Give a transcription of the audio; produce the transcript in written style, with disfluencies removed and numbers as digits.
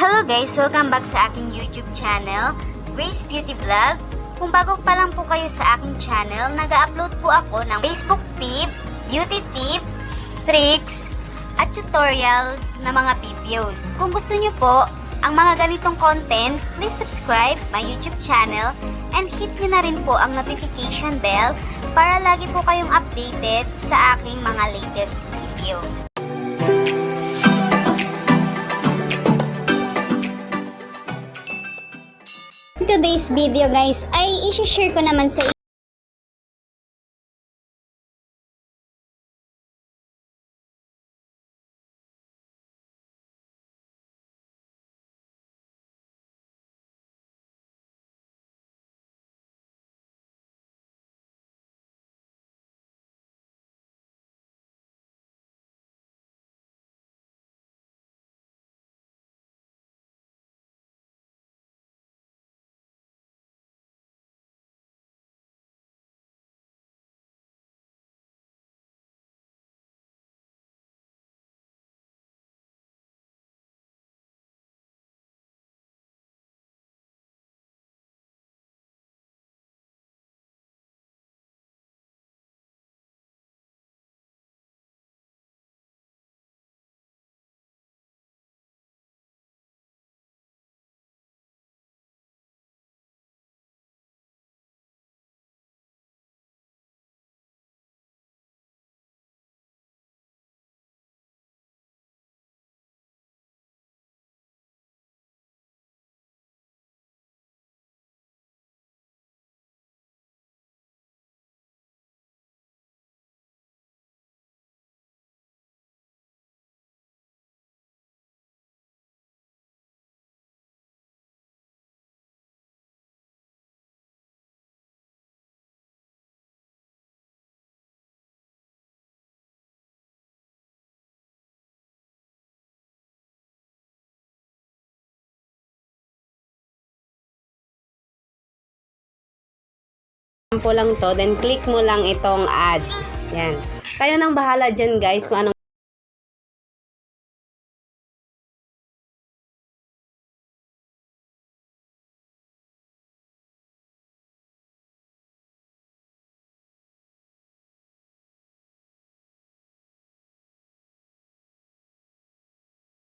Hello guys! Welcome back sa aking YouTube channel, Grace Beauty Vlog. Kung bago pa lang po kayo sa aking channel, nag-upload po ako ng Facebook tip, beauty tip, tricks, at tutorials na mga videos. Kung gusto nyo po ang mga ganitong content, please subscribe my YouTube channel and hit nyo na rin po ang notification bell para lagi po kayong updated sa aking mga latest videos. Today's video guys ay i-share ko naman sa po lang to, then click mo lang itong add. Yan. Kayo nang bahala dyan guys kung anong